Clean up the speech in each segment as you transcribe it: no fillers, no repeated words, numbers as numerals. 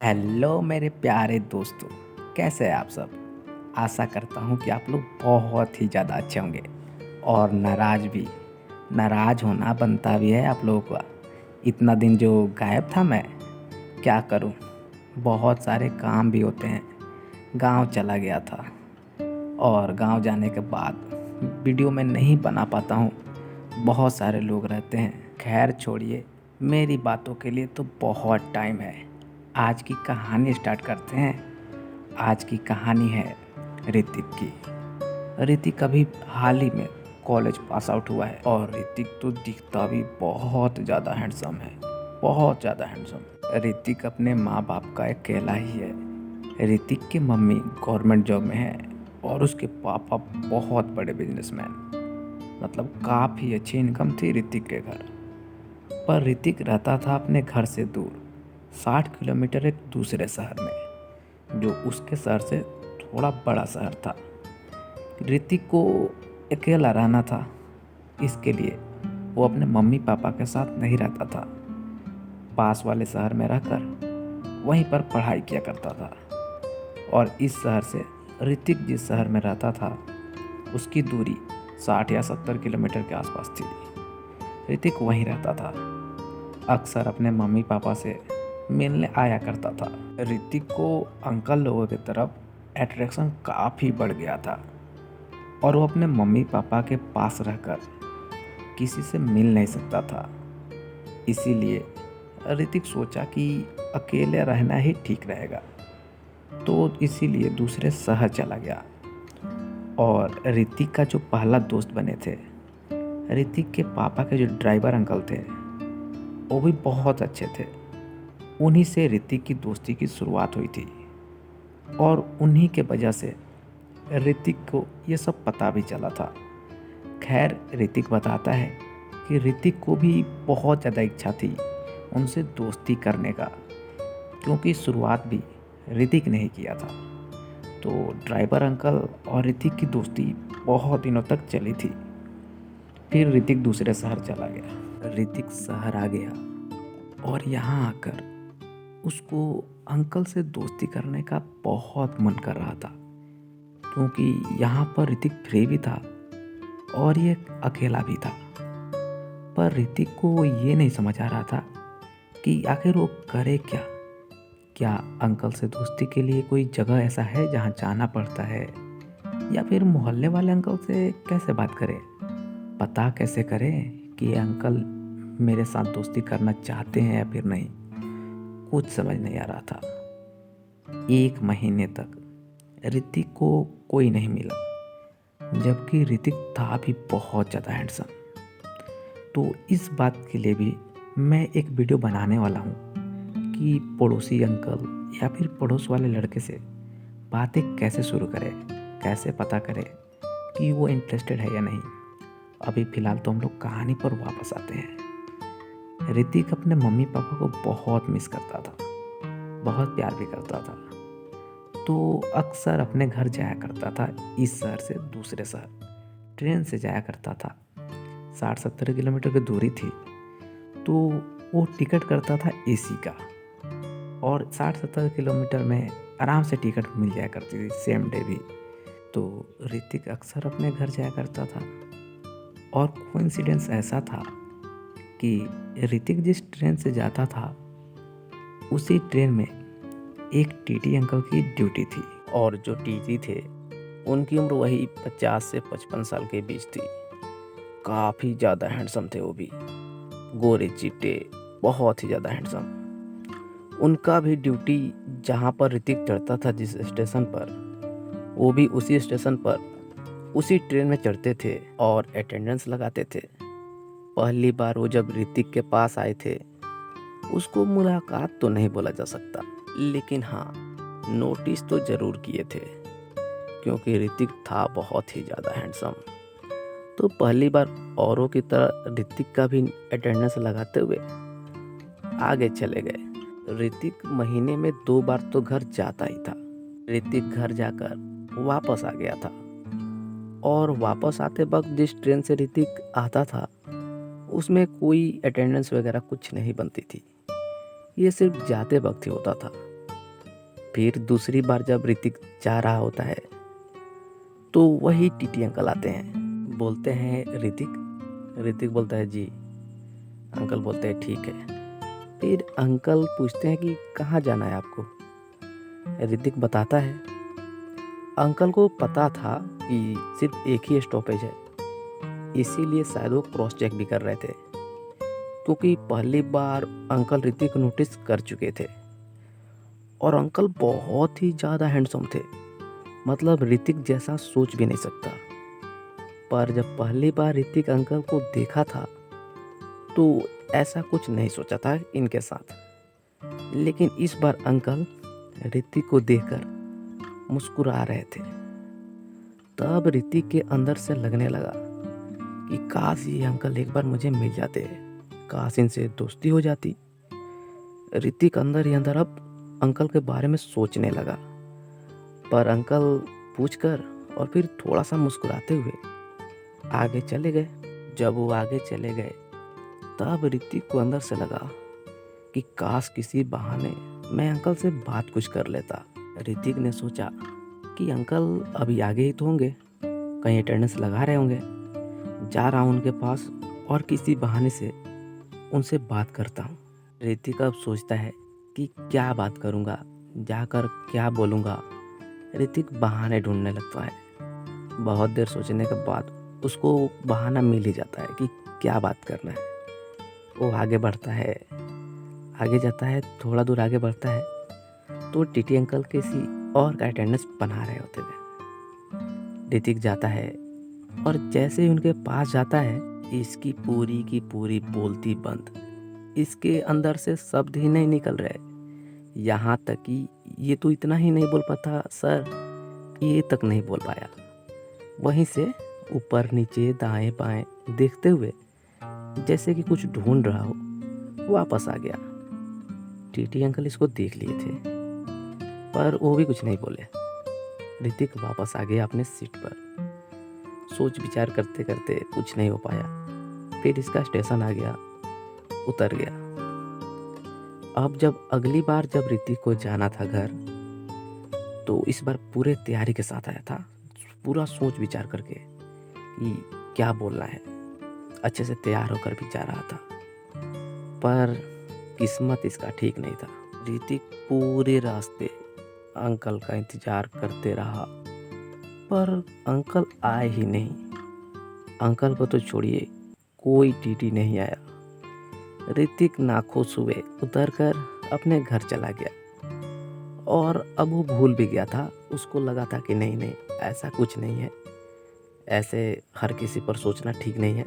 Hello मेरे प्यारे दोस्तों, कैसे हैं आप सब। आशा करता हूँ कि आप लोग बहुत ही ज़्यादा अच्छे होंगे और नाराज़ भी। नाराज़ होना बनता भी है आप लोगों का। इतना दिन जो गायब था मैं, क्या करूँ, बहुत सारे काम भी होते हैं। गांव चला गया था और गांव जाने के बाद वीडियो में नहीं बना पाता हूँ। बहुत सारे लोग रहते हैं। खैर छोड़िए, मेरी बातों के लिए तो बहुत टाइम है। आज की कहानी स्टार्ट करते हैं। आज की कहानी है ऋतिक की। ऋतिक अभी हाल ही में कॉलेज पास आउट हुआ है और ऋतिक तो दिखता भी बहुत ज़्यादा हैंडसम है, बहुत ज़्यादा हैंडसम। ऋतिक अपने माँ बाप का अकेला ही है। ऋतिक की मम्मी गवर्नमेंट जॉब में है और उसके पापा बहुत बड़े बिजनेसमैन। मतलब काफ़ी अच्छी इनकम थी ऋतिक के घर। पर ऋतिक रहता था अपने घर से दूर, 60 किलोमीटर एक दूसरे शहर में, जो उसके शहर से थोड़ा बड़ा शहर था। ऋतिक को अकेला रहना था, इसके लिए वो अपने मम्मी पापा के साथ नहीं रहता था। पास वाले शहर में रहकर वहीं पर पढ़ाई किया करता था। और इस शहर से ऋतिक जिस शहर में रहता था उसकी दूरी 60 या 70 किलोमीटर के आसपास थी। ऋतिक वहीं रहता था, अक्सर अपने मम्मी पापा से मिलने आया करता था। ऋतिक को अंकल लोगों की तरफ अट्रैक्शन काफ़ी बढ़ गया था और वो अपने मम्मी पापा के पास रहकर किसी से मिल नहीं सकता था। इसीलिए ऋतिक सोचा कि अकेले रहना ही ठीक रहेगा, तो इसीलिए दूसरे शहर चला गया। और ऋतिक का जो पहला दोस्त बने थे, ऋतिक के पापा के जो ड्राइवर अंकल थे, वो भी बहुत अच्छे थे। उन्हीं से ऋतिक की दोस्ती की शुरुआत हुई थी और उन्हीं के वजह से ऋतिक को ये सब पता भी चला था। खैर ऋतिक बताता है कि ऋतिक को भी बहुत ज़्यादा इच्छा थी उनसे दोस्ती करने का, क्योंकि शुरुआत भी ऋतिक ने ही किया था। तो ड्राइवर अंकल और ऋतिक की दोस्ती बहुत दिनों तक चली थी। फिर ऋतिक दूसरे शहर चला गया। ऋतिक शहर आ गया और यहाँ आकर उसको अंकल से दोस्ती करने का बहुत मन कर रहा था, क्योंकि यहाँ पर ऋतिक फ्री भी था और ये अकेला भी था। पर ऋतिक को ये नहीं समझ आ रहा था कि आखिर वो करे क्या। क्या अंकल से दोस्ती के लिए कोई जगह ऐसा है जहाँ जाना पड़ता है, या फिर मोहल्ले वाले अंकल से कैसे बात करें, पता कैसे करें कि ये अंकल मेरे साथ दोस्ती करना चाहते हैं या फिर नहीं। कुछ समझ नहीं आ रहा था। 1 महीने तक ऋतिक को कोई नहीं मिला, जबकि ऋतिक था भी बहुत ज़्यादा हैंडसम। तो इस बात के लिए भी मैं एक वीडियो बनाने वाला हूँ कि पड़ोसी अंकल या फिर पड़ोस वाले लड़के से बातें कैसे शुरू करें, कैसे पता करें कि वो इंटरेस्टेड है या नहीं। अभी फ़िलहाल तो हम लोग कहानी पर वापस आते हैं। ऋतिक अपने मम्मी पापा को बहुत मिस करता था, बहुत प्यार भी करता था। तो अक्सर अपने घर जाया करता था, इस शहर से दूसरे शहर ट्रेन से जाया करता था। 60-70 किलोमीटर की दूरी थी, तो वो टिकट करता था एसी का, और 60-70 किलोमीटर में आराम से टिकट मिल जाया करती थी, सेम डे भी। तो ऋतिक अक्सर अपने घर जाया करता था और कोइंसिडेंस ऐसा था कि ऋतिक जिस ट्रेन से जाता था उसी ट्रेन में एक टीटी अंकल की ड्यूटी थी, और जो टीटी थे उनकी उम्र वही 50 से 55 साल के बीच थी। काफ़ी ज़्यादा हैंडसम थे वो भी, गोरे चिट्टे, बहुत ही ज़्यादा हैंडसम। उनका भी ड्यूटी जहाँ पर ऋतिक चढ़ता था जिस स्टेशन पर, वो भी उसी स्टेशन पर उसी ट्रेन में चढ़ते थे और अटेंडेंस लगाते थे। पहली बार वो जब ऋतिक के पास आए थे, उसको मुलाकात तो नहीं बोला जा सकता, लेकिन हाँ नोटिस तो ज़रूर किए थे, क्योंकि ऋतिक था बहुत ही ज़्यादा हैंडसम। तो पहली बार औरों की तरह ऋतिक का भी अटेंडेंस लगाते हुए आगे चले गए। ऋतिक महीने में 2 बार तो घर जाता ही था। ऋतिक घर जाकर वापस आ गया था, और वापस आते वक्त जिस ट्रेन से ऋतिक आता था उसमें कोई अटेंडेंस वगैरह कुछ नहीं बनती थी, ये सिर्फ जाते वक्त ही होता था। फिर दूसरी बार जब ऋतिक जा रहा होता है तो वही टीटी अंकल आते हैं, बोलते हैं ऋतिक। ऋतिक बोलता है जी। अंकल बोलते हैं ठीक है। फिर अंकल पूछते हैं कि कहाँ जाना है आपको। ऋतिक बताता है। अंकल को पता था कि सिर्फ एक ही स्टॉपेज है, इसीलिए शायद वो क्रॉस चेक भी कर रहे थे, क्योंकि पहली बार अंकल ऋतिक को नोटिस कर चुके थे। और अंकल बहुत ही ज़्यादा हैंडसम थे, मतलब ऋतिक जैसा सोच भी नहीं सकता। पर जब पहली बार ऋतिक अंकल को देखा था तो ऐसा कुछ नहीं सोचा था इनके साथ। लेकिन इस बार अंकल ऋतिक को देखकर मुस्कुरा रहे थे। तब ऋतिक के अंदर से लगने लगा कि काश ये अंकल एक बार मुझे मिल जाते, काश इनसे दोस्ती हो जाती। ऋतिक अंदर ही अंदर अब अंकल के बारे में सोचने लगा। पर अंकल पूछकर और फिर थोड़ा सा मुस्कुराते हुए आगे चले गए। जब वो आगे चले गए तब ऋतिक को अंदर से लगा कि काश किसी बहाने मैं अंकल से बात कुछ कर लेता। ऋतिक ने सोचा कि अंकल अभी आगे ही तो होंगे, कहीं अटेंडेंस लगा रहे होंगे, जा रहा हूँ उनके पास और किसी बहाने से उनसे बात करता हूँ। ऋतिक अब सोचता है कि क्या बात करूँगा, जाकर क्या बोलूँगा। ऋतिक बहाने ढूंढने लगता है। बहुत देर सोचने के बाद उसको बहाना मिल ही जाता है कि क्या बात करना है। वो आगे बढ़ता है, आगे जाता है, थोड़ा दूर आगे बढ़ता है तो टीटी अंकल किसी और का अटेंडेंस बना रहे होते थे। ऋतिक जाता है और जैसे ही उनके पास जाता है इसकी पूरी की पूरी बोलती बंद। इसके अंदर से शब्द ही नहीं निकल रहे। यहाँ तक कि ये तो इतना ही नहीं बोल पाता सर, ये तक नहीं बोल पाया। वहीं से ऊपर नीचे दाएं बाएं देखते हुए जैसे कि कुछ ढूंढ रहा हो वापस आ गया। टीटी अंकल इसको देख लिए थे पर वो भी कुछ नहीं बोले। ऋतिक वापस आ गया अपने सीट पर। सोच विचार करते करते कुछ नहीं हो पाया। फिर इसका स्टेशन आ गया, उतर गया। अब जब अगली बार जब ऋतिक को जाना था घर तो इस बार पूरे तैयारी के साथ आया था, पूरा सोच विचार करके कि क्या बोलना है। अच्छे से तैयार होकर भी जा रहा था पर किस्मत इसका ठीक नहीं था। ऋतिक पूरे रास्ते अंकल का इंतजार करते रहा पर अंकल आए ही नहीं। अंकल को तो छोड़िए, कोई टीटी नहीं आया। ऋतिक नाखुश हुए उतरकर अपने घर चला गया। और अब वो भूल भी गया था। उसको लगा था कि नहीं नहीं, ऐसा कुछ नहीं है, ऐसे हर किसी पर सोचना ठीक नहीं है,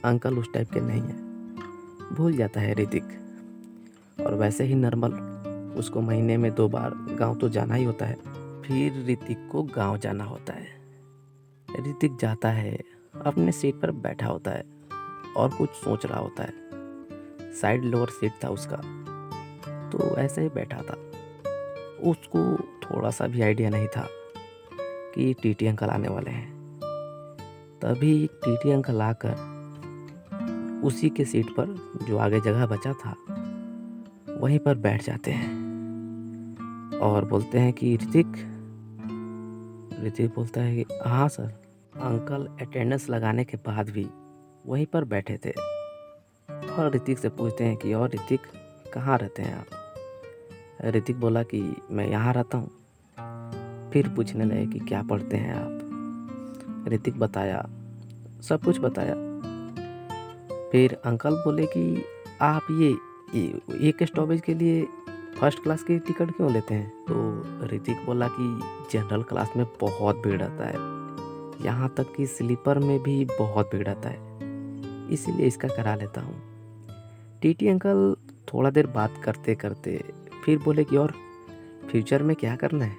अंकल उस टाइप के नहीं है। भूल जाता है ऋतिक। और वैसे ही नॉर्मल उसको महीने में 2 बार गांव तो जाना ही होता है। फिर ऋतिक को गांव जाना होता है। ऋतिक जाता है, अपने सीट पर बैठा होता है और कुछ सोच रहा होता है। साइड लोअर सीट था उसका, तो ऐसे ही बैठा था। उसको थोड़ा सा भी आइडिया नहीं था कि टीटी अंकल आने वाले हैं। तभी टीटी अंकल आकर उसी के सीट पर जो आगे जगह बचा था वहीं पर बैठ जाते हैं और बोलते हैं कि ऋतिक। ऋतिक बोलता है कि हाँ सर। अंकल अटेंडेंस लगाने के बाद भी वहीं पर बैठे थे और ऋतिक से पूछते हैं कि और ऋतिक कहाँ रहते हैं आप। ऋतिक बोला कि मैं यहाँ रहता हूँ। फिर पूछने लगे कि क्या पढ़ते हैं आप। ऋतिक बताया, सब कुछ बताया। फिर अंकल बोले कि आप ये एक स्टॉपेज के लिए फर्स्ट क्लास की टिकट क्यों लेते हैं। तो ऋतिक बोला कि जनरल क्लास में बहुत भीड़ रहता है, यहाँ तक कि स्लीपर में भी बहुत भीड़ रहता है, इसीलिए इसका करा लेता हूँ। टीटी अंकल थोड़ा देर बात करते करते फिर बोले कि और फ्यूचर में क्या करना है।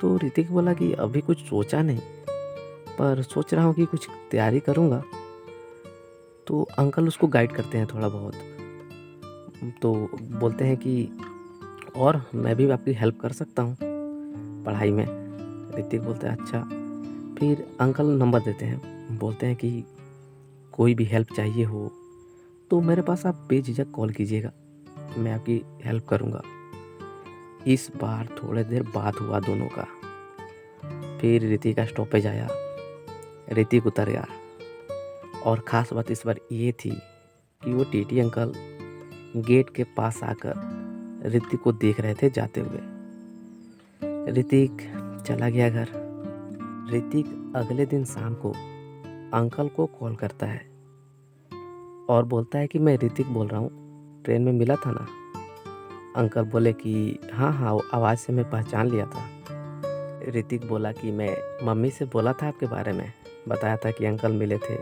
तो ऋतिक बोला कि अभी कुछ सोचा नहीं, पर सोच रहा हूँ कि कुछ तैयारी करूँगा। तो अंकल उसको गाइड करते हैं थोड़ा बहुत। तो बोलते हैं कि और मैं भी आपकी हेल्प कर सकता हूँ पढ़ाई में। ऋतिक बोलते हैं अच्छा। फिर अंकल नंबर देते हैं, बोलते हैं कि कोई भी हेल्प चाहिए हो तो मेरे पास आप बेझिझक कॉल कीजिएगा, मैं आपकी हेल्प करूँगा। इस बार थोड़ी देर बाद हुआ दोनों का। फिर ऋतिक का स्टॉपेज आया, ऋतिक उतर गया। और ख़ास बात इस बार ये थी कि वो टीटी अंकल गेट के पास आकर ऋतिक को देख रहे थे जाते हुए। ऋतिक चला गया घर। ऋतिक अगले दिन शाम को अंकल को कॉल करता है और बोलता है कि मैं ऋतिक बोल रहा हूँ, ट्रेन में मिला था ना। अंकल बोले कि हाँ हाँ, आवाज़ से मैं पहचान लिया था। ऋतिक बोला कि मैं मम्मी से बोला था आपके बारे में, बताया था कि अंकल मिले थे,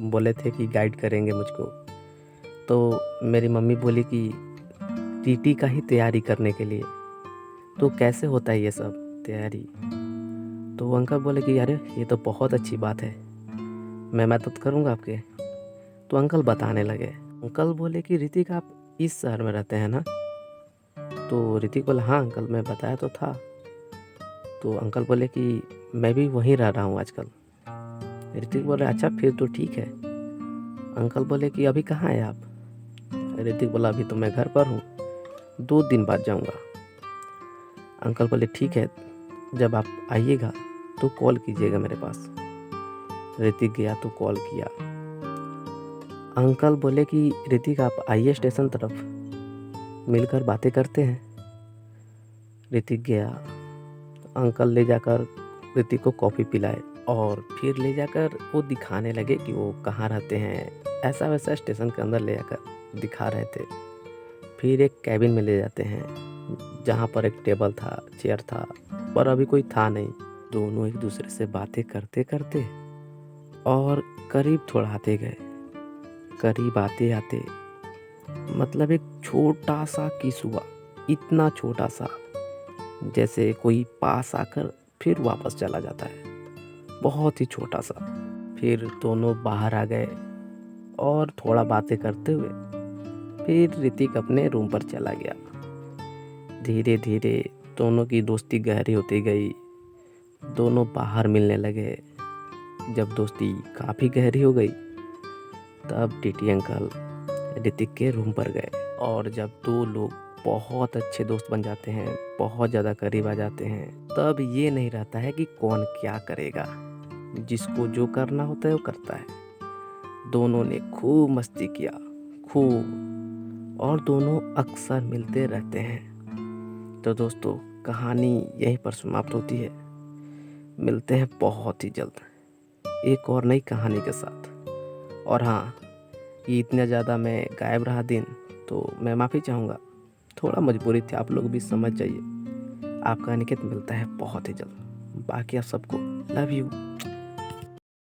बोले थे कि गाइड करेंगे मुझको। तो मेरी मम्मी बोली कि टीटी का ही तैयारी करने के लिए, तो कैसे होता है ये सब तैयारी। तो अंकल बोले कि अरे ये तो बहुत अच्छी बात है, मैं मदद करूँगा आपके। तो अंकल बताने लगे। अंकल बोले कि ऋतिक आप इस शहर में रहते हैं ना। तो ऋतिक बोला हाँ अंकल, मैं बताया तो था। तो अंकल बोले कि मैं भी वहीं रह रहा हूँ आजकल। ऋतिक बोले अच्छा फिर तो ठीक है। अंकल बोले कि अभी कहाँ है आप। ऋतिक बोला अभी तो मैं घर पर हूँ, 2 दिन बाद जाऊँगा। अंकल बोले ठीक है, जब आप आइएगा तो कॉल कीजिएगा मेरे पास। ऋतिक गया तो कॉल किया। अंकल बोले कि ऋतिक आप आइए स्टेशन तरफ, मिलकर बातें करते हैं। ऋतिक गया। अंकल ले जाकर ऋतिक को कॉफ़ी पिलाए और फिर ले जाकर वो दिखाने लगे कि वो कहाँ रहते हैं। ऐसा वैसा स्टेशन के अंदर ले जाकर दिखा रहे थे। फिर एक कैबिन में ले जाते हैं जहाँ पर एक टेबल था, चेयर था, पर अभी कोई था नहीं। दोनों एक दूसरे से बातें करते करते और करीब थोड़ा आते गए। करीब आते आते मतलब एक छोटा सा किस हुआ, इतना छोटा सा जैसे कोई पास आकर फिर वापस चला जाता है, बहुत ही छोटा सा। फिर दोनों बाहर आ गए और थोड़ा बातें करते हुए फिर ऋतिक अपने रूम पर चला गया। धीरे धीरे दोनों की दोस्ती गहरी होती गई। दोनों बाहर मिलने लगे। जब दोस्ती काफ़ी गहरी हो गई तब टीटी अंकल ऋतिक के रूम पर गए। और जब दो लोग बहुत अच्छे दोस्त बन जाते हैं, बहुत ज़्यादा करीब आ जाते हैं, तब ये नहीं रहता है कि कौन क्या करेगा। जिसको जो करना होता है वो करता है। दोनों ने खूब मस्ती किया, खूब, और दोनों अक्सर मिलते रहते हैं। तो दोस्तों कहानी यहीं पर समाप्त होती है। मिलते हैं बहुत ही जल्द एक और नई कहानी के साथ। और हाँ, ये इतना ज़्यादा मैं गायब रहा दिन, तो मैं माफ़ी चाहूँगा। थोड़ा मजबूरी थी, आप लोग भी समझ जाइए। आपका अनिकेत मिलता है बहुत ही जल्द। बाकी आप सबको लव यू।